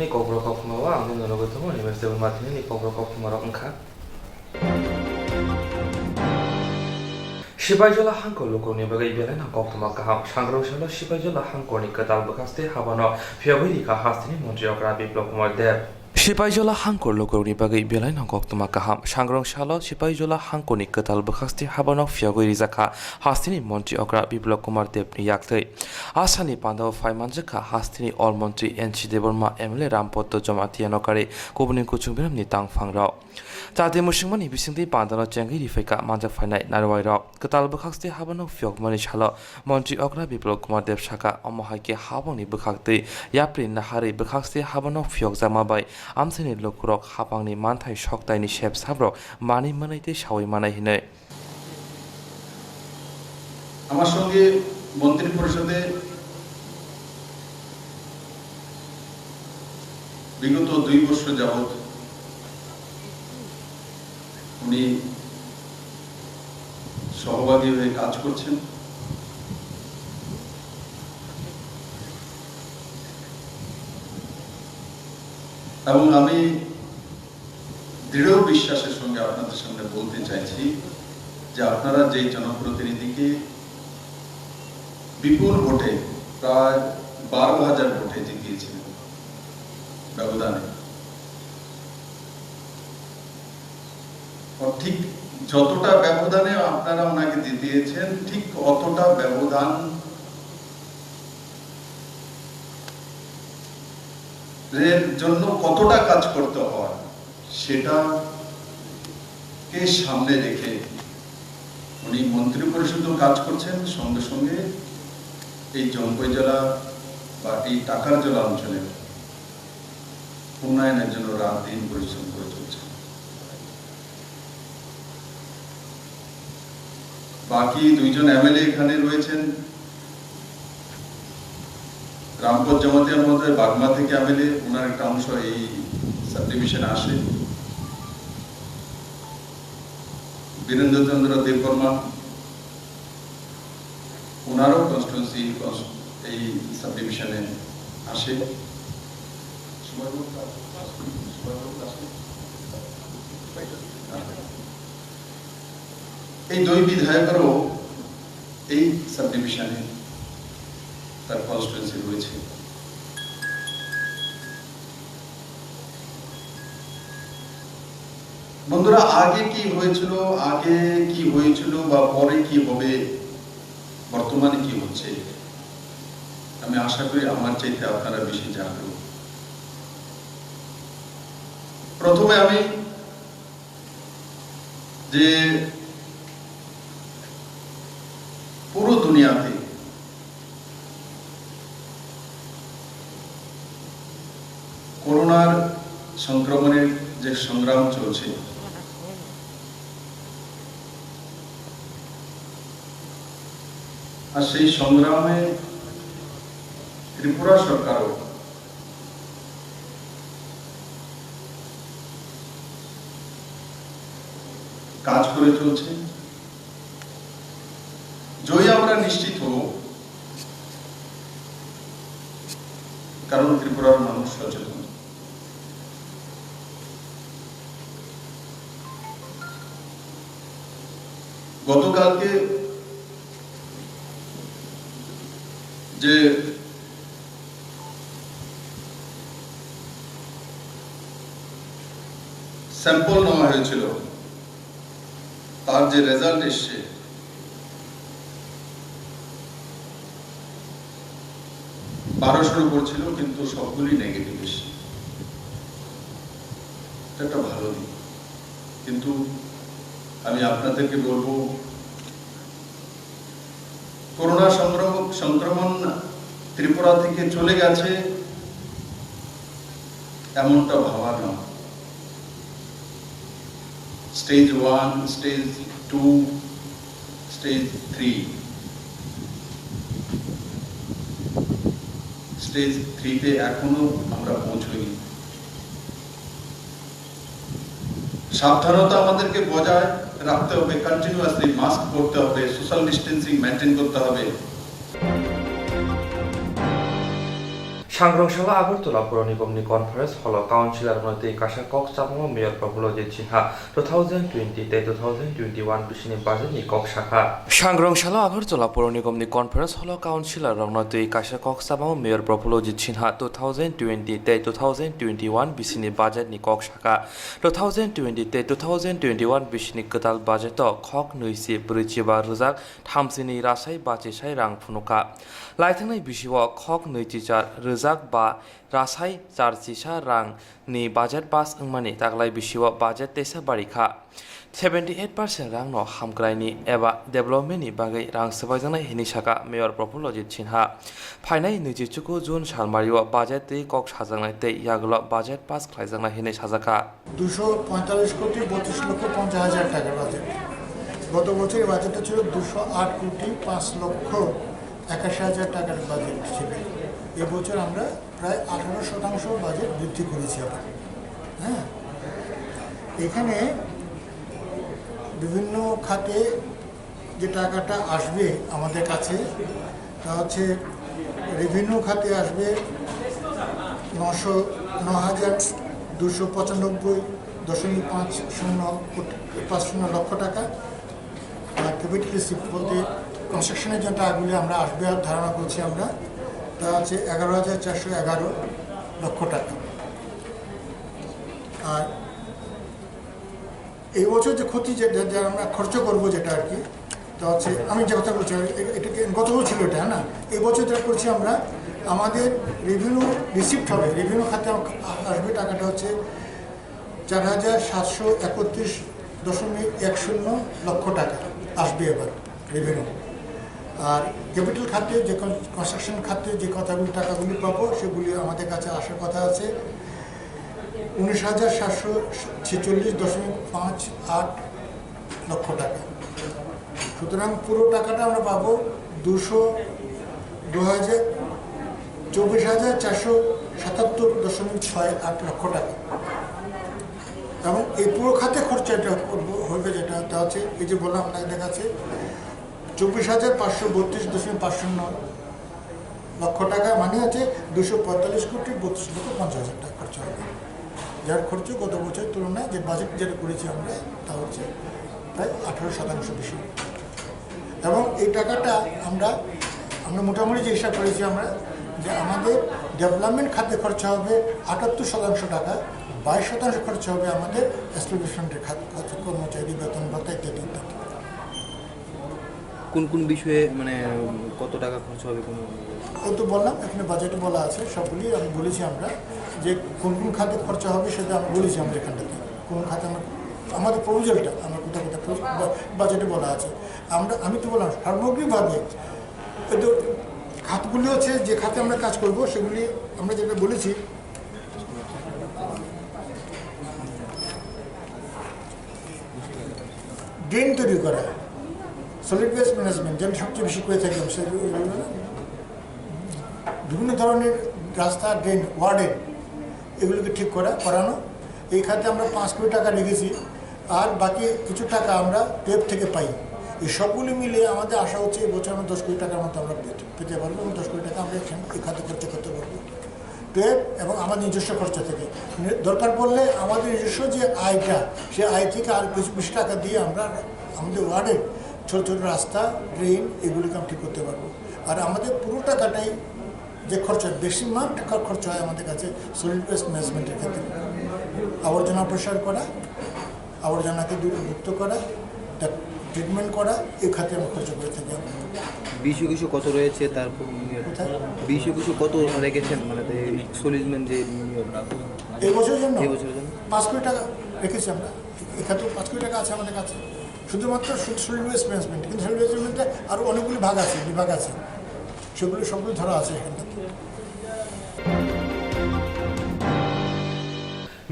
ni Kokborok Koktwma wa ang nunulog ito mo ni Mr. Martin ni Kokborok Koktwma rok Shibajola Hanko Loko ni Bagai Belena Koktwma kaham Shangroshala Shibajola Hanko ni Katal Bakaste Habano Fiawiri ka Hastini Montreal Biplok Mordeb Shipajola Hankor Lokoni Bagai Belai na Koktwma kaham Shangroshala Shipajola Hanko ni Katal Bakaste Habano Fiawiri zaka Hastini Montreal Biplok Mordeb ni Yaktei Asani Pandaw Faimanjaka Hastini All Montri NC Deborma Emile Rampoto Jomatiano Kare Kobunin Kuchungbiram ni Tang Fangrao Tade Mushingmani Bisingdi Pandano Jangi Rifeka Manja Fanai Narwai Rock Katal Bakaste Habano Fiok Manishala Montreal Biplok Mordeb Shaka Omohake Haboni Bakakte Yaprin Nahari Bakaste Habano Fiok Zamabai Amseni Lokurok Hapangni Mantai Shoktaini Shep Sabro Mani Manaite Shawi Manahine আমার সঙ্গে মন্ত্রী পরিষদে বিগত 2 বছর যাবত উনি সহভাগী হয়ে কাজ করছেন এবং আমি দৃঢ় বিশ্বাসের সঙ্গে আপনাদের সামনে বলতে চাইছি যে আপনারা যে জনপ্রতিনিধিকে বিপুল ভোটে প্রায় 12,000 ভোটে জিতিয়েছিলেন ব্যবধানে ঠিক যতটা ব্যবধানে আপনারা ওনাকে জিতিয়েছেন ঠিক অতটা ব্যবধান এর জন্য কতটা কাজ করতে হয় সেটাকে সামনে রেখে উনি মন্ত্রী পরিষদও কাজ করছেন সঙ্গে সঙ্গে এই জম্পই জেলা বা এই টাকার জেলা অঞ্চলে উন্নয়নের জন্য রাত দিন পরিশ্রম করে চলছে বাকি 2 জন এমএলএ এখানে রয়েছেন রামপত জমাতিয়ার মধ্যে বাগমা থেকে এমএলএ ওনার একটা অংশ এই সাবডিভিশনে আসে বীরেন্দ্রচন্দ্র দেববর্মা ওনারও কনস্টিটিউয়েন্সি এই সাবডিভিশনে আসে এই 2 বিধায়কেরও এই সাবডিভিশনে তার কনস্টিটিউয়েন্সি রয়েছে বন্ধুরা আগে কি হয়েছিল বা পরে কি হবে বর্তমানে কি হচ্ছে আমি আশা করি আমার চাইতে আপনারা বেশি জানবেন প্রথমে আমি যে পুরো দুনিয়াতে করোনার সংক্রমণের যে সংগ্রাম চলছে আর সেই সংগ্রামে ত্রিপুরা সরকারও কাজ করে চলছে জয় আমরা নিশ্চিত হব কারণ ত্রিপুরার মানুষ সচেতন গতকালকে যে স্যাম্পল নেওয়া হয়েছিল তার যে রেজাল্ট এসছে 1200 উপর ছিল কিন্তু সবগুলি নেগেটিভ এসছে এটা ভালো দিক কিন্তু আমি আপনাদেরকে বলবো করোনা সংক্রমণ ত্রিপুরা থেকে চলে গেছে এমনটা ভাবা না স্টেজ 1 স্টেজ 2 স্টেজ 3 স্টেজ 3 তে এখনো আমরা পৌঁছইনি সাবধানতা আমাদেরকে বজায় রাখতে হবে কন্টিনিউয়াসলি মাস্ক পরতে হবে সোশ্যাল ডিস্টেন্সিং মেইনটেইন করতে হবে Swrangchati Agartala Puro Nigomni Conference Hall Councillor Noti Kasha Koktwma Mayor Propulo Jinha 2020-2021 Bishini Bazini Kok Shaka Swrangchati Agartala Puro Nigomni Conference Hall Councillor Noti Kasha Koktwma Mayor Propulo Jinha 2020-2021 Bishini Budget ni Kok Shaka 2020-2021 Bishini Ketal Budget Kok Nuisi Brichiba Ruzak Thamsini Rasai Bachisai Rang Phunuka Laithanai Bishiwa Kok Nuichichar Ruzak ba Rasai Charchisa Rang ni budget pass Mani Taglai Bishiwa budget Tesa Barika 78% rang no hamkrai ni eba development ni bagai rang sabajana hini shaka mayor propology chinha phainai niji chuku jun salmariwa budget te kok sajangnai te yaglo budget pass khlaijangna hini sajaka 245 কোটি 32 লক্ষ 50 হাজার টাকার budget গত বছরের বাজেটটা ছিল 208 কোটি 5 লক্ষ 81 হাজার টাকার বাজেট ছিল এই বছর আমরা প্রায় 18% বাজেট বৃদ্ধি করেছি আবার হ্যাঁ এখানে বিভিন্ন খাতে যে টাকাটা আসবে আমাদের কাছে তা হচ্ছে রেভিনিউ খাতে আসবে 9,295.50 লক্ষ টাকা আর ক্যাপিটাল রিসিপ্ট বলতে কনস্ট্রাকশনের যে টাকাগুলি আমরা আসবে আর ধারণা করছি আমরা তা হচ্ছে 11,411 লক্ষ টাকা আর এই বছর যে ক্ষতি যেটা আমরা খরচ করবো যেটা আর কি তো হচ্ছে আমি যে কথা বলছি এটাকে গত বছর ছিল এটা না এই বছর যেটা করছি আমরা আমাদের রেভিনিউ রিসিপ্ট হবে রেভিনিউ খাতে আসবে টাকাটা হচ্ছে 4,731.10 লক্ষ টাকা আসবে এবার রেভিনিউ আর ক্যাপিটাল খাতে যে কনস্ট্রাকশন খাতে যে কথাগুলি টাকাগুলি পাবো সেগুলি আমাদের কাছে আসার কথা আছে 19,746.58 লক্ষ টাকা সুতরাং পুরো টাকাটা আমরা পাবো 24,477.68 লক্ষ টাকা এবং এই পুরো খাতে খরচাটা হবে যেটা হচ্ছে এই যে বললাম আপনাদের কাছে 24,532.50 লক্ষ টাকা মানে হচ্ছে 245 কোটি 32 লক্ষ 50 হাজার টাকা খরচা হবে যার খরচ গত বছরের তুলনায় যে বাজেট যেটা করেছি আমরা তা হচ্ছে প্রায় 18% বেশি এবং এই টাকাটা আমরা মোটামুটি যে হিসাব করেছি আমরা যে আমাদের ডেভেলপমেন্ট খাতে খরচা হবে 78% টাকা 22% খরচা হবে আমাদের এস্টাবলিশমেন্টের খাতে কর্মচারী বেতন ভাতা ইত্যাদি ইত্যাদি কোন কোন বিষয়ে মানে কত টাকা খরচ হবে কোন ওই তো বললাম এখানে বাজেটে বলা আছে সবগুলি আমি বলেছি আমরা যে কোন কোন খাতে খরচা হবে সেটা আমি বলেছি আমরা এখানটাতে কোন খাতে আমাদের প্রপোজালটা আমরা কোথাও বাজেটে বলা আছে আমি তো বললাম সামগ্রিকভাবে কিন্তু খাতগুলি হচ্ছে যে খাতে আমরা কাজ করব সেগুলি আমরা যেটা বলেছি ড্রেন তৈরি করা সলিড ওয়েস্ট ম্যানেজমেন্ট যেটা সবচেয়ে বেশি করে থাকি বিভিন্ন ধরনের রাস্তা ড্রেন ওয়ার্ডের এগুলোকে ঠিক করানো এই খাতে আমরা 5 কোটি টাকা রেখেছি আর বাকি কিছু টাকা আমরা টেপ থেকে পাই এই সবগুলি মিলে আমাদের আশা হচ্ছে এই বছর আমরা 10 কোটি টাকার মতো আমরা পেতে পারবো এবং 10 কোটি টাকা আমরা এই খাতে খরচা করতে পারবো টেপ এবং আমার নিজস্ব খরচা থেকে দরকার পড়লে আমাদের নিজস্ব যে আয়টা সেই আয় থেকে আর কিছু বেশি টাকা দিয়ে আমরা আমাদের ওয়ার্ডের ছোটো ছোটো রাস্তা ড্রেন এগুলিকে আমি ঠিক করতে পারবো আর আমাদের পুরো টাকাটাই যে খরচা বেশি মান টাকার খরচা হয় আমাদের কাছে সলিড ওয়েস্ট ম্যানেজমেন্টের ক্ষেত্রে আবর্জনা প্রসার করা আবর্জনাকে মুক্ত করা ট্রিটমেন্ট করা এই খাতে আমরা খরচা করে থাকি কিছু কত রয়েছে তারপর কিছু কত রেখেছেন মানে সলিডমেন্ট যে এই বছরের জন্য 5 কোটি টাকা রেখেছি আমরা এই খাতে 5 কোটি টাকা আছে আমাদের কাছে শুধুমাত্র সলিড ওয়েস্ট ম্যানেজমেন্ট কিন্তু সলিড ওয়েস্ট ম্যানেজমেন্টে আরও অনেকগুলি বিভাগ আছে সেগুলো সবগুলো ধরা আছে এখানটাতে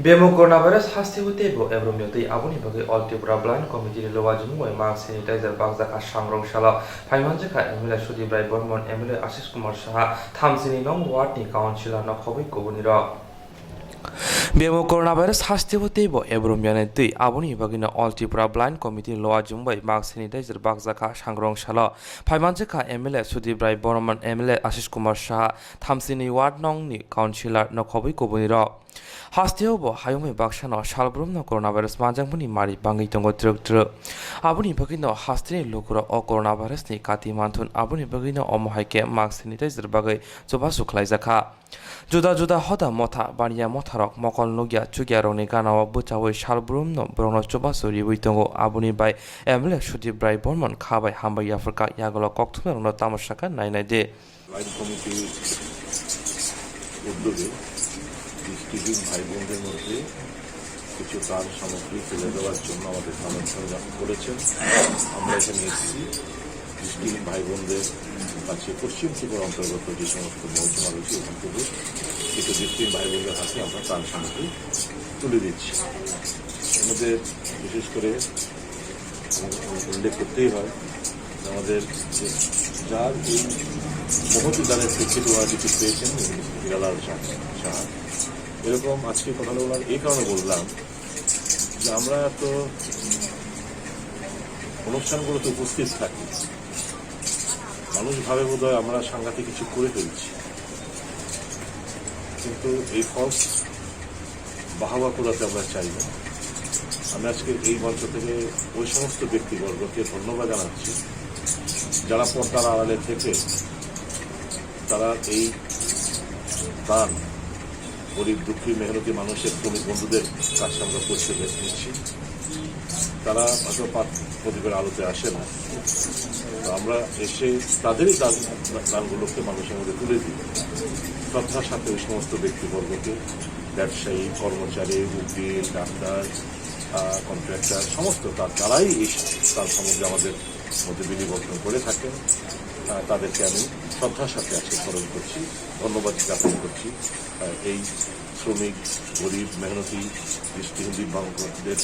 Bemo coronavirus hasti hutebo ebromyotei aboni bagai altibra blind committee lowajin moi mask sanitizer bagzaka Swrangchati phaimanjaka emile Sudi Brai Bormon emile Ashish Kumar Saha thamsini nong ward ni councillor no khobai kobuni ro Bemo coronavirus hastibo tebo ebromiane tui aboni bagina all Tripura blind committee loa jumbai mark sanitizer bakzaka sangrong shala phaimanjaka MLA Sudibrai Borman MLA Ashish Kumar Shah thamsini ward nong ni councillor nokhobai kobuni ro hastibo hayome baksano shalbrum no coronavirus manjangmuni mari bangi tongo truk aboni bagina hastini lokura o coronavirus ni kati manthun aboni bagina omohaike mark sanitizer bagai choba suklaijaka juda hoda motha baniya motharok mokol nogya chugyaroni ganawa buchawi shalbrum no brono choba sori buitongo abuni bai MLA Sudibrai Borman khabai hambai Afrika yagolo Koktwma no tamoshaka nainai de line committee উদ্যোগে district ভাই বোনদের মধ্যে কিছু ত্রাণ সামগ্রী তুলে দেওয়ার জন্য আমাদের সমর্থন করেছেন। আমরা এখানে এসেছি ডিস্ট্রিক্ট ভাই বোনদের কাছে পশ্চিম ত্রিপুরা অন্তর্গত যে সমস্ত মহকুমা রয়েছে ওখান থেকে কিছু ডিস্ট্রিক্ট ভাই বোনদের হাতে আমরা ত্রাণ সামগ্রী তুলে দিচ্ছি। আমাদের বিশেষ করে উল্লেখ করতেই হয় আমাদের যার এই মহতিদারের থেকে কিছু পেয়েছেন বিরালাল শাহ এরকম আজকে কথা বলার এই কারণে বললাম যে আমরা তো অনুষ্ঠানগুলোতে উপস্থিত থাকি, মানুষ ভাবে বোধ হয় আমরা সাংঘাতিক কিছু করে ফেলছি, কিন্তু এই ফলস বাহাবা করাতে আমরা চাই না। আমি আজকে এই মঞ্চ থেকে ওই সমস্ত ব্যক্তিবর্গকে ধন্যবাদ জানাচ্ছি যারা পর্দার আড়ালে থেকে তারা এই দান গরিব দুঃখী মেহনতি মানুষের শ্রমিক বন্ধুদের কাছে আমরা করতে নিচ্ছি। তারা হয়তো প্রদীপের আলোতে আসে না, তো আমরা এসে তাদেরই দানগুলোকে মানুষের মধ্যে তুলে দিই। শ্রদ্ধার সাথে ওই সমস্ত ব্যক্তিবর্গকে, ব্যবসায়ী, কর্মচারী, উকিল, ডাক্তার, কন্ট্রাক্টর, সমস্ত তারাই এই তার সামগ্রী আমাদের মধ্যে বিলিবর্তন করে থাকেন। তাদেরকে আমি শ্রদ্ধার সাথে আজকে স্মরণ করছি, ধন্যবাদ জ্ঞাপন করছি। এই শ্রমিক, গরিব, মেহনতি, দৃষ্টিহীন দিব্যাঙ্গদের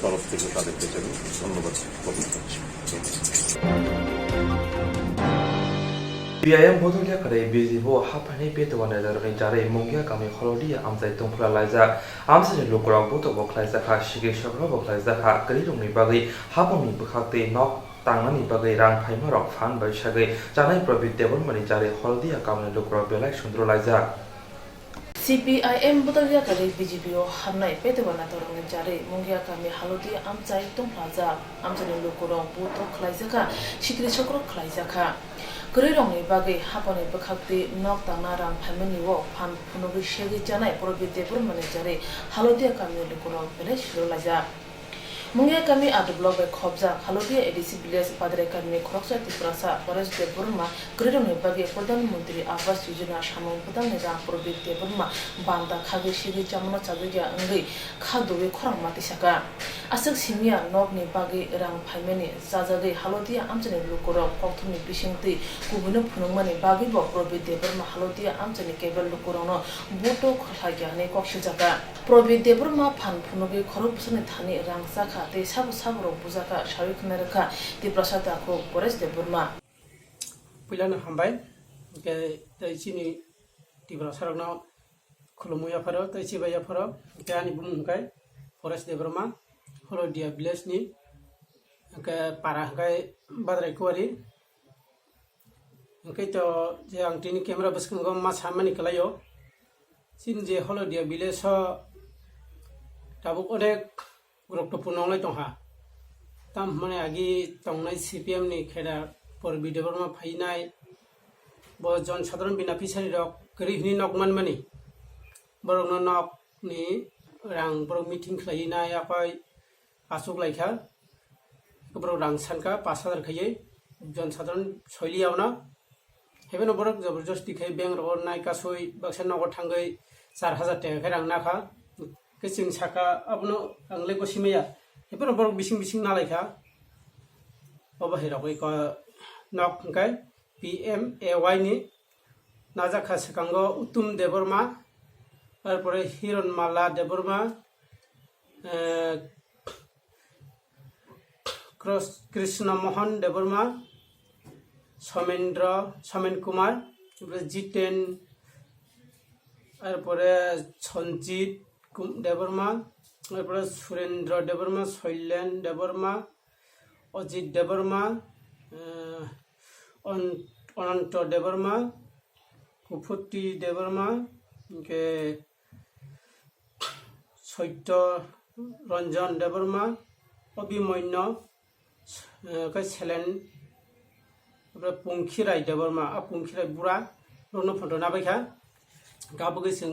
তরফ থেকে তাদেরকে আমি ধন্যবাদ জ্ঞাপন করছি। BIM bodolya kare bizibo hapani betwane daroni jare mongya kami kholodia amsai tongpula laija amsani lokrok boto boklaisa kha shige shokro boklaisa kha krirungni bagi haponi bukhakte nok tangnani bagai rang phaimarok phan bai sagai janai probit debormani jare kholodia kami lokrok belai sundro laija CPIM bodolya kare BJPO hamnai betwane daroni jare mongya kami halodia amsai tongplaja amsani lokrok boto khlaisa kha shige shokro khlaisa kha Grirongni bagai haponi bukhakti nok tangna rang phaimani wo phan phunogi shegi janai probit debormani jare halodia kami lokrok belai shiro laija Mungya kami adublog be khobja halodia edisi village padre kami khoroksa tiprasa forest de burma grirong ne bagi pradhan mantri awas yojana samong pradhan ne ra probit de burma banda khage shigi jamna chagya ngai khadowe khorang mati saka asuk simia nok ne bagi rang phaimani sajage halodia amchane lokoro kokthumi bisingti kubuno phunungmani bagi bo probit de burma halodia amchane kebel lokoro no boto khagya ne kokshu jaga probit de burma phan phunogi khorobsane thani rang saka te sabro buzaka shawi khnaraka ti prasada ko pores de burma Pilana hambai ke taicini ti prasaragna khulumuya pharo taicibaya pharo ke ani bumungkai pores de burma holo dia village ni ke para kai badrai kwari ke to je angtini camera baskungo ma samani kalayo sin je holo dia village ho tabuk odek গুরুত্বপূর্ণ নয় তহা তাম মানে আগে তংনাই CPM নি খেডা পর বিদেবরমা ফাইনাই ব জনসাধারণ বিনা fishery rock গরিবনি নকমান মানি বরং নক নি রাং বরং মিটিং খাইনাই আপাই আসুক লাইখা বরং রাং সানকা 5000 খাইয়ে জনসাধারণ শৈলিয়াও না হেবেন বরক জবরদস্তি খাই ব্যাংক রর নাই কাসই বাক্সা নগর থাঙ্গই 4000 টাকা খাই রাং নাখা Kesing saka abno angle ko simaya epon bor bising nalaika obahira ko nok kai PMAY ni najakha sakango utum deborma tarpore hiron mala deborma cross krishna mohan deborma somen kumar G10 তারপরে সঞ্জিত দেববর্মা এরপরে সুরেন্দ্র দেববর্মা শৈলেন দেববর্মা অজিত দেববর্মা অনন্ত দেববর্মা কুফুতি দেববর্মা ওকে সত্য রঞ্জন দেববর্মা অভিমন্য সেলেন ओमफ्राय पंखिराय देबरमा पंखिराय बुरा रनो font नाबायखा गाबोगै जों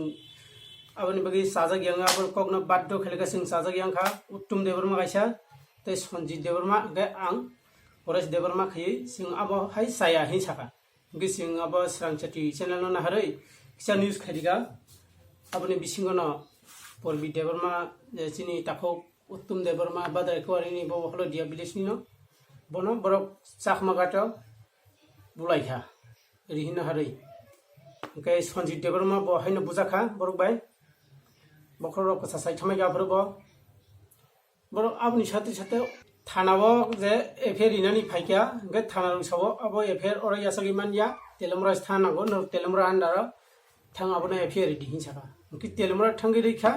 आबानि बागै साजागियां आबार कगनो बाद्य खेलेगा जों साजागियांखा उत्तम देबरमा गायसा ते सन्जित देबरमा गे आं परेश देबरमा खयै जों आबो हाय साया हिंसाखा गे जों आबो स्रांचति चेनेल नाहारै किसा निउज खादिगा आबानि बिसिंगनो परबि देबरमा जिनि ताखौ उत्तम देबरमा बादायखवारिनि बो हलो दिया बिलेसनि न बनो बरक चाखमागाटाव बुलायखा रिहिनो हारै ओमफ्राय सन्जित देबरमा बहायनो बुजाखा बरक बाय बखरक सासाय थमायगा बरबो बरक आबनि साथे साथे थानाव जे एफेर इनानि फाइका गे थाना रुसाव आबो एफेर अराय यासगि मानिया तेलमरा स्थानांगो न तेलमरा आन्दार थां आबनो एफेर दिहिन साका कि तेलमरा थांगि रैखा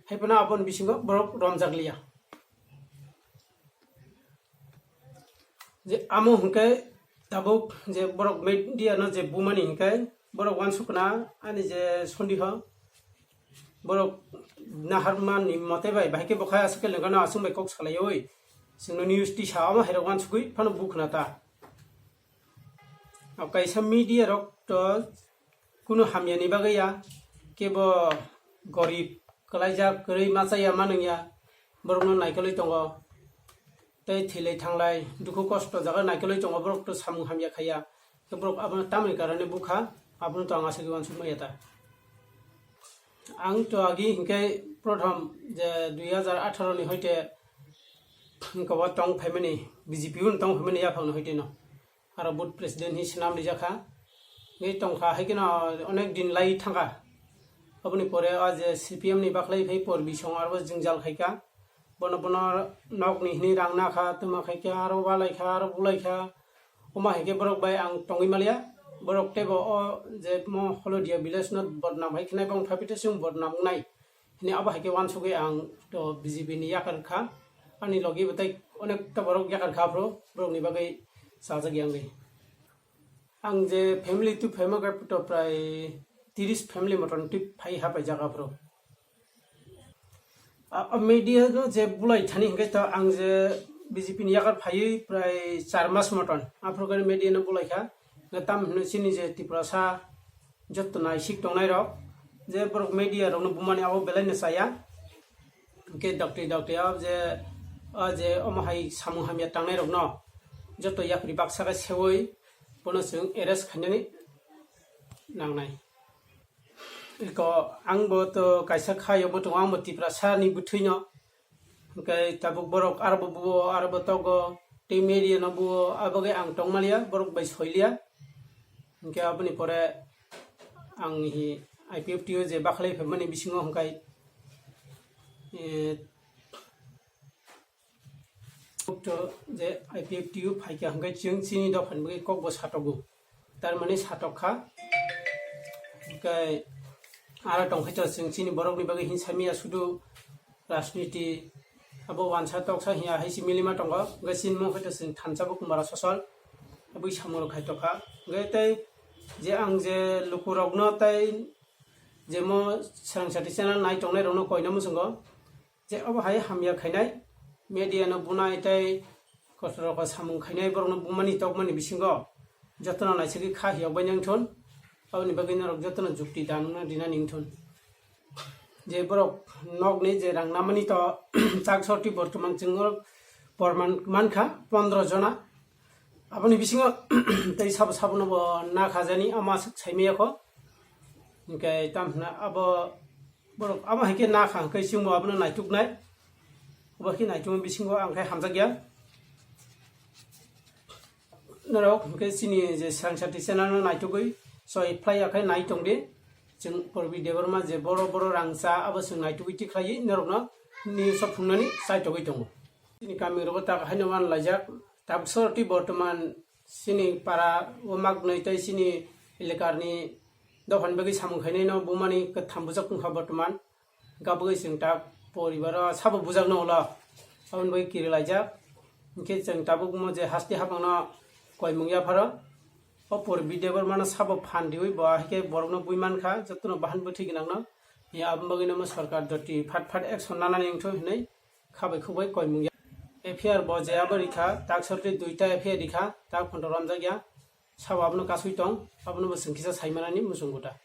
हायपना आबन बिसिंगो बरक रमजागलिया जे आमो हुंके दाबुक जे बरक मेडिया न जे बुमानि हिंके बरक वानसुकना आनि जे सन्दिह बरक नाहारमानि मते बाय बायके बखाय आसके लेंगाना आसुं बाय कक्स खालायोय जोंनो निउज ति सामा हेर वानसुकुइ फानो बुखनाता अब कायसा मिडिया रक तो कुनु हामियानि बागैया केबो गरिब कलाइजा गरै माचाया मानंया बरकनो नायकलै दङ तै थैलै थांलाय दुखु कष्ट जागा नायकलै दङ बरक तो सामु हामिया खाया बरक आबनो तामनि कारणे बुखा आबनो तो आंगा सगि वानसुक मायाता आं तो आगि हिंके प्रथम जे 2018 नि हयते हिंकवा टंग फेमिनि बीजेपी उन टंग फेमिनि याफावनो हयते न आरो बुथ प्रेसिडेंट हि नाम लिजाखा नै टंखा हायकिन अनेक दिन लाई थांगा अपनी परे आज सीपीएम नि बाखलै फै पर बिसं आरो जिंजाल खायका बन बन नक नि हिनि रां नाखा तुमा खायका आरो बालायखा आरो बुलायखा अमा हेके बरक बाय आं टंगि मालिया बरक टेबो अ जे म हलदिया विलेज न बदनाम हायखनाय बं फापिते जों बदनाम नाय हिनि आबा हेके वानसुगै आं तो बीजेपी नि याकारखा आनि लगे बतै अनेक त बरक याकारखा प्रो बरकनि बागै साजागियांगै आं जे फैमिली टु फैमिली तो प्राय 30 फैमिली मटन टिप फाइ हाबाय जागाफ्राव मीडिया न जे बुलाय थानि हिंगे त आं जे बीजेपी नि याकार फायै प्राय 4 मास मटन आफ्रोगनि मीडिया न बुलायखा गताम सिनि जे तिप्रसा जत्तनाय सिक दंनाय र जे बरक मीडिया रनो बुमानि आव बेलायनो साया के डक्टर अब जे अमहाय सामु हामिया तांनाय रक न जत्त याकरि बाक्सागा सेवै बनो जों एरेस्ट खालामनानै नांनाय इको आंबो तो कायसा खायोबो तो आंबो तिप्रसानि बुथैन ओमफ्राय ताबुक बरक आरबो बुओ आरबो तगो टे मीडिया न बुओ आबगे आं टंगमालिया बरक बाय सयलिया ओमफ्राय आबनि परे आं हि आईपीएफटीओ जे बाखलै फेमनि बिसिङाव हंखाय तो जे आईपीएफटीओ फाइका हंखाय जों सिनि दफानबो ककबो सातगु तारमाने सातखा ओमफ्राय आरो दंखायथ जों सिनि बरकनि बागै हिंसामिया सुदु राजनीति अब वानसा तकसा हिया हायसि मिलिमा दङ गसिन म हयथ जों थानसाबो कुमारा ससल बै सामर खायतखा गैतै जे आं जे लुकुरगनो तै जे म स्रांचति चेनेल नाय टंनाय रनो कयना मुसंगो जे अब हाय हामिया खायनाय मीडिया न बुनाय तै कतरक सामुं खायनाय बरनो बुमानि तकमानि बिसिंगो जतन नायसगि खाहियाव बायनांथन आउनि बागै नरक जतन जुक्ति दानुना दिना निंथन जे बरक नगनि जे रांनामानि त चाकसर्ति बर्तमान जों परमान मानखा 15 जना आबनि बिसिङाव तै साब साबनो ना खाजानि आमा साइमेयाखो ओमफ्राय तामना अब बरक आमा हेके ना खा कै सिङाव आबनो नायथुकनाय अबखि नायथुम बिसिङाव आंखाय हामजा गया नरक कै सिनि जे स्रांचति चेनेल नायथुगै सय फ्लाइ आखाय नायथंदे जों परबि देबरमा जे बर' रांसा अब जों नायथुगैति खायै नरकनो निउस फुंनानि साइटगै दङ सिनि गामि रग ता हायनमान लायजाक ताबसरति बर्तमान सिनि पारा वमाक नैतै सिनि इलाकारनि दफान बागै सामुं खायनाय न बुमानि थामबुजाक खुंखा बर्तमान गाबगै जों दा परिबारा साबो बुजागनो होला आबन बै किरि लाइजाक इनके जों दाबो बुङो जे हास्ति हाबांना कय मुंगिया फारो अ पर बिदेबर माना साबो फान्दिवै बा हिके बरगनो बुइमानखा जतनो बाहानबो थिगिनांनो या आबमगैनो सरकार दति फाट फाट एक्सन नानानि इंथो हिनै खाबै खुबै कय मुंगिया एफिआर बजायाबो रिखा दाग सरते दुइटा एफिआर रिखा दाग फन्द रमजागिया साबो आबनो कासुइ दं आबनो बोसंखिसा साइमानानि मुसुंगुटा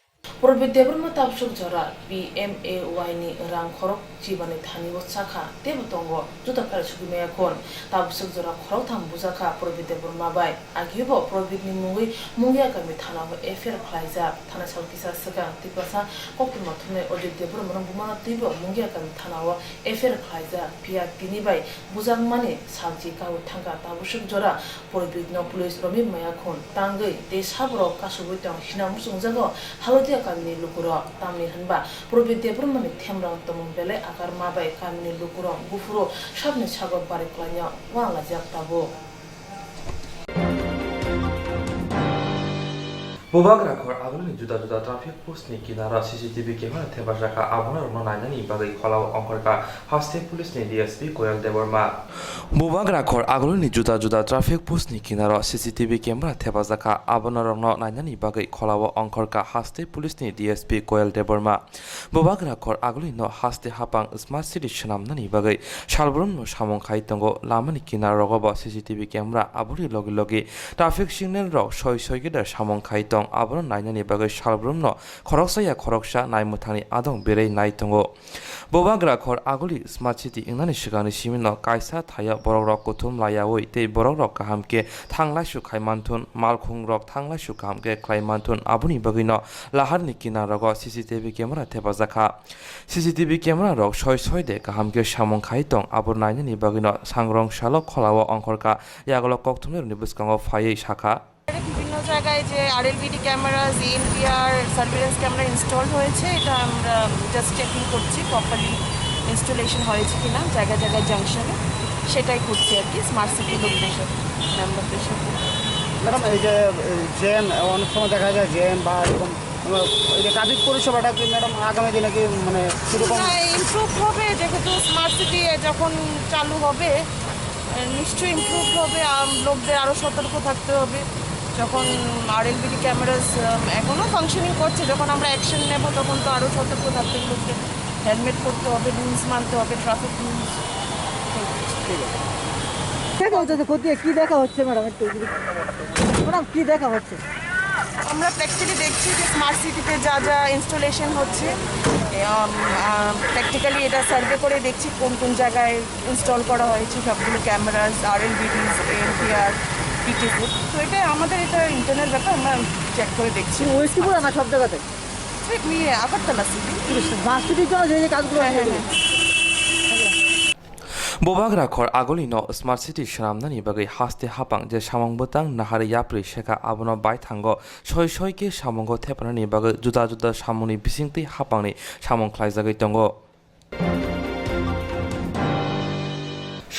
Probit debrma tabsuk jora PMAY ni rang khorok jibani thani bo chakha tebo tongo juta kar sugime ekhon tabsuk jora khorok tham bujaka probit debrma bai agibo probit ni mungia kami thana bo efer khlaija thana salkisa saka tipasa Koktwma thune odit debrma rang bumana tibo mungia kami thana bo efer khlaija pia tini bai bujang mani sabji ka thanga tabsuk jora probit no police romi maya khon tangai te sabro kasuboi tang hinam sungjago halodi kami lukuro tamni hanba probit debrma ni themrang tomong bele akar mabai kami lukuro gufuro sabni sagor bare klanya wala jak tabo Bubag rakhor agulni juda traffic post ni kinara CCTV camera thebasaka abonar no nainani bagai kholao ongkorka haste police ni DSP Koyal Deborma Bubag rakhor agulni juda traffic post ni kinara CCTV camera thebasaka abonar no nainani bagai kholao ongkorka haste police ni DSP Koyal Deborma Bubag rakhor agulni no haste hapang smart city shnamnani bagai shalbron no samong khai tongo lamani kinara rogoba CCTV camera aburi logi traffic signal rok soi gedar samong khai abron nainani bagai shalbrumno khoroksa naimutani adong berei nai tongo bobagra khor aguli smart city ingnani sigani simino kaisa thaya borokrok kuthum layawoi tei borokrok kahamke thanglaisu khaimanthun malkhung rok thanglaisu kahamke khlaimanthun abuni bagino laharni kinarago CCTV camera thebajaka CCTV camera rok soi de kahamke samong khaitong abor nainani bagino sangrong shalok kholawo ongkorka yagolo Koktwma ni buskango phaiei shakha বিভিন্ন জায়গায় যে RLBD camera NPR surveillance camera install হয়েছে এটা আমরা just checking করছি properly installation হয়েছে কিনা জায়গায় জাংশনে সেটাই করছি আর কি স্মার্ট সিটি লোকদের সাথে মেম্বারদের সাথে ম্যাডাম এই যে জ্যাম অনেক সময় দেখা যায় জ্যাম বা এরকম এই যে ট্রাফিক পরিষেবাটা কি ম্যাডাম আগামী দিনে কি মানে সেরকম ইমপ্রুভ হবে যেহেতু স্মার্ট সিটি যখন চালু হবে নিশ্চয়ই ইমপ্রুভ হবে লোকদের আরও সতর্ক থাকতে হবে যখন আরএলবিডি ক্যামেরাস এখনও ফাংশনিং করছে যখন আমরা অ্যাকশন নেব তখন তো আরও সতর্ক থাকতে লোককে হেলমেট পরতে হবে রুলস মানতে হবে ট্রাফিক রুলস দেখা হচ্ছে কোথায় কী দেখা হচ্ছে ম্যাডাম একটু ম্যাডাম কী দেখা হচ্ছে আমরা প্র্যাকটিক্যালি দেখছি যে স্মার্ট সিটিতে যা ইনস্টলেশন হচ্ছে প্র্যাকটিক্যালি এটা সার্ভে করে দেখছি কোন জায়গায় ইনস্টল করা হয়েছে সবগুলো ক্যামেরাস আরএলবিডিস এনপিআর পিটিসি তো এটা আমাদের এটা ইন্টারনাল ব্যাপার আমরা চেক করে দেখছি ওয়েস্টপুর না সব জায়গাতে আগরতলা সিটি স্মার্ট সিটির জন্য যে কাজগুলো Bobag rakhor aguli no smart city shramnani bagai haste hapang je samongbotang nahari yapri sheka abono bai thango soi ke samongo thepnani bagai juda samoni bisingti hapangni samong khlaijagai tongo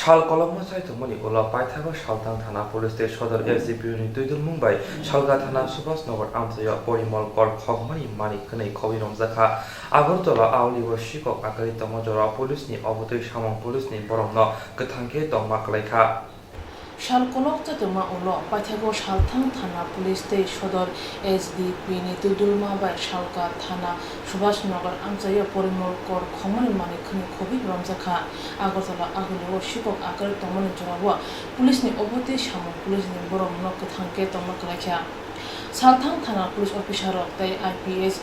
Shal kolomma saitongmani ola paithago shaltang thana police te sodor SCP ni tuidul Mumbai Shalga thana Subhasnagar amsaya porimol kor khogmani mani khnai khobi romjakha Agartala auli wa shikok akari tomajora police ni obotoi samong police ni boromno gthangke tongma klaikha Shal kolok jatoma ulo paithago shalthang thana police te sodor SDP ni tudulma bai Shalga thana Subhasnagar amsaya porimol kor khogmani mani khnai khobi romjakha Agartala aguli wa shikok akari tomajora wa police ni obotoi samong police ni boromno gthangke tongma klaikha Shalthang thana police officer tai IPS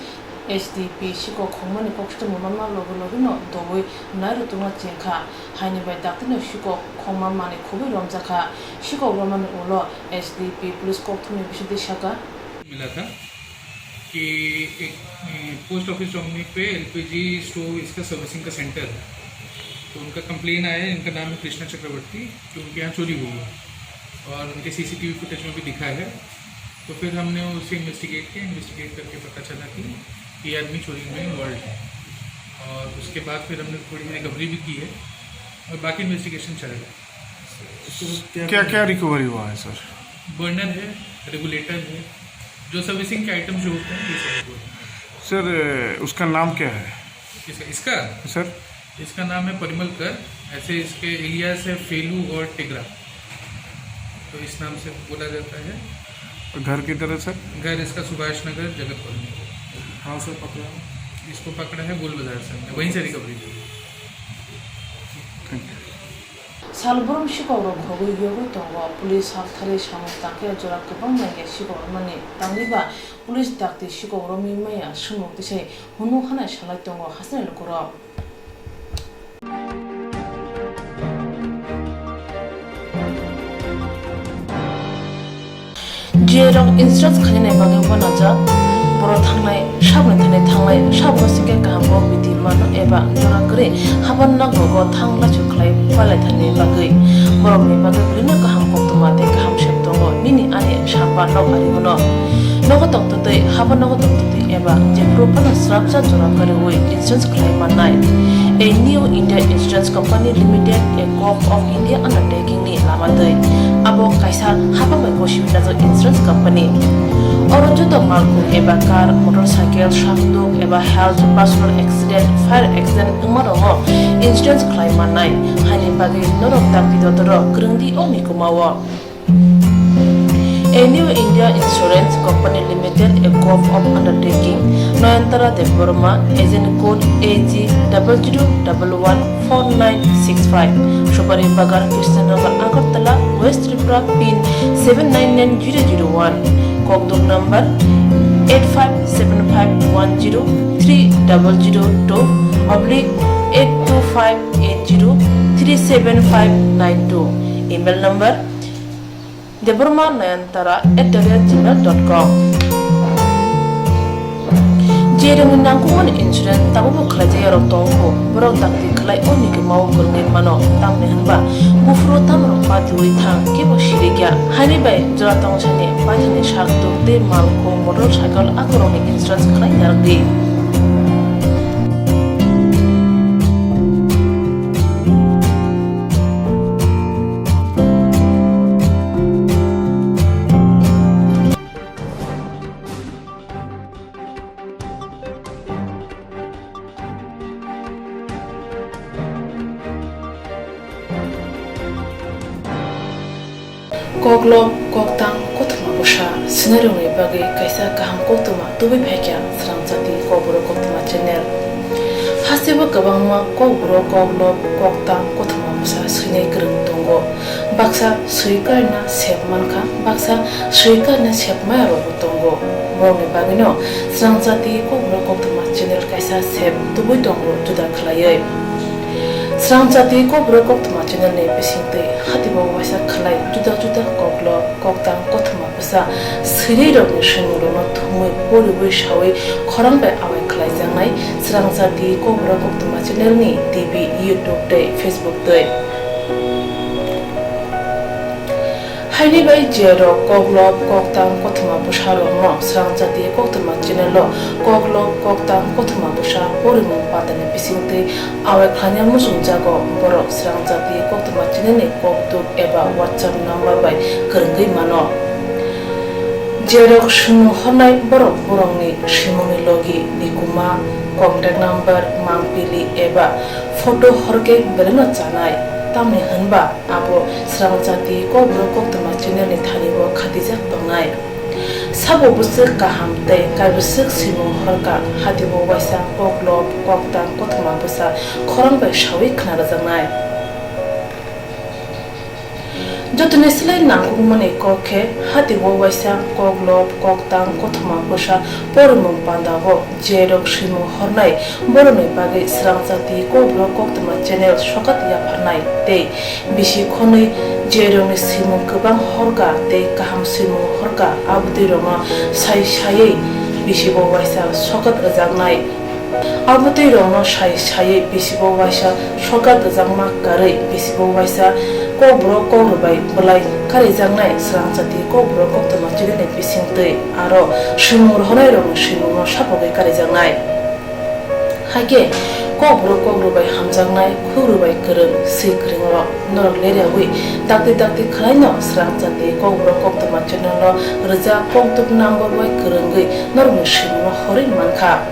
SDP shiko khongmani Koktwma mama logo no doi nairu tunga chekha haini bai daktino shiko khongma mani khobi romjakha shiko roman ulo SDP police Koktwma बिशुद्धि शाखा मिला था कि एक post office चौमनी पे LPG stove इसका servicing का centre है तो उनका कंप्लेन आया है इनका नाम है कृष्णा चक्रवर्ती कि उनके यहाँ चोरी हुई है और उनके सीसीटीवी फुटेज में भी दिखा है तो फिर हमने उसे इन्वेस्टिगेट करके पता चला कि ये आदमी चोरी में इन्वॉल्व है और उसके बाद फिर हमने थोड़ी रिकवरी भी की है और बाकी इन्वेस्टिगेशन चल रहा है क्या क्या रिकवरी हुआ है सर बर्नर है रेगुलेटर है जो सर्विसिंग के आइटम जो होते हैं ये सब सर उसका नाम क्या है इसका सर इसका नाम है परिमल कर, ऐसे इसके इलियास है फेलू और टिगरा, तो इस नाम से बोला जाता है। घर किधर है सर? घर इसका सुभाष नगर जगत कॉलोनी। हाँ सर पकड़ा। इसको पकड़ा है गोल बाजार से, वहीं से रिकवरी की। 살보름 시골로 거기 여기 동거 पुलिस हाथारे सामो ताके जरा गोबां नागे सिगाव माने तांनिबा पुलिस दाक्ति सिगाव मिमाया सुमुक्तिसे हुनु हानाय सालाय दङ हासनाय लकर जेरं इंस्ट्रक्ट खालिनाय बागै बनाजा बर थांनाय साबने थांनाय साबो सिके गाहामो बिदि मान एबा जरा करे हाबान नांगौ थांला चुखलाय फालाय थाने बागै बरमनि बागै बिनो गाहाम कोक्तमा ते गाहाम सेब दङ निनि आने साबा नगारिमनो नगतक्तै हाबा नगतक्तै एबा जेफ्रोपना स्राबजा जरा करे वे इंस्ट्रक्ट खालाय माननाय A new India Insurance Company Limited, a corp of India undertaking ni lamadai. Abo kaisa haba mai koshibina jo insurance company. Oro joto malku eba car, motorcycle, shafduk eba health, personal accident, fire accident umarongo insurance claim manai. Hani bagi norok takti dotoro krungdi omi kumawa. A new India Insurance Company Limited, a corp of undertaking, Noyantara de Burma, agent code AG00114965, Shubari Bagar, Krishnagar, Agartala, West Tripura, PIN 799001, Kokborok number 857510-300-82580375592, email number deborma9antara@gmail.com. Jereng nangkuman insurance tabu buklaja yarok tongko borok takti khlai oni ke mau kurne mano tamne hanba bufro tamro patui thang ke bo shirigya hani bai jora tong chane patine shak dokte malko motorcycle akoroni insurance khlai yardi Koklom, Koktang, Koktwma Busha, Sinarung Bagi, Kaisa Kaham Koktwma, Tubi Pekya, Swrangchati, Kokborok, Koktwma channel. Hasiba Kabangma, Kokborok, Koklom, Koktang, Koktwma Busha, Sinai Kerung Tongo, Baksa, Suikarna, Sepmanka, Baksa, Suikarna, Sepmaya Tongo, Morni Bagino, Swrangchati, Kokborok, Koktwma channel, Kaisa Sep, Tubi Tongo, Juda Klayay. Swrangchati Kokborok Koktwma channel ne pesingte hatibo wasa khlai juda koklo koktang koktwma busa sirei rok ni shingro no thumui bori shawi khorang bai awai khlai jangnai Swrangchati Kokborok Koktwma channel ni TV YouTube te Facebook te Haini bai jero koklop koktang koktwma busa ro no Swrangchati Koktwma channel lo koklop koktang koktwma busa bori mu patane pesingte awai khanya musung jago borok Swrangchati Koktwma channel ni koktuk eba WhatsApp number bai kerenggai mano jerok shunu honai borok borongni shimoni logi nikuma contact number mangpili eba photo horke beleno chanai tamni hanba abo Swrangchati Kokborok Koktwma channel ni thanibo khatijak tongnai sabo busuk kaham tei kaibusuk simung horka hatibo waisa koklop koktang koktwma busa khorang bai shawi khana jangnai jotone silai nangkukmani kokhe hatibo waisa koklop koktang koktwma busa pormung pandabo jerok simung hornai boroni bagi Swrangchati Kokborok Koktwma channel sokat yapharnai tei bisi khonoi jerong simung kubang horka tei kaham simung horka abdi roma sai bisibo waisa sokat rajaknai abdi roma sai bisibo waisa sokat rajakma karai bisibo waisa Kokborok Kokrubai belai kari jangnai Swrangchati Kokborok Koktwma channel bisingtei aro simung honai rong simung sapogai kari jangnai hage Kokborok Kokrubai hamjangnai khugrubai kereng sikrengro norok leriawi dakti khlaino Swrangchati Kokborok Koktwma channel lo rja koktuk number bai kerengai norok simung hori mankha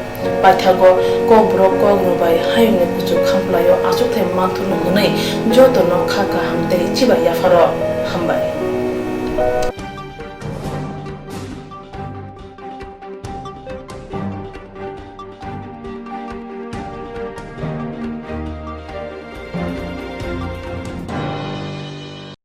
Paithago Kokborok Koknubai Hayne Kuchu Khamplayo Achukthai Manthunu Hnei Jotono Khaka Hamtei Chiba Yafaro Hambai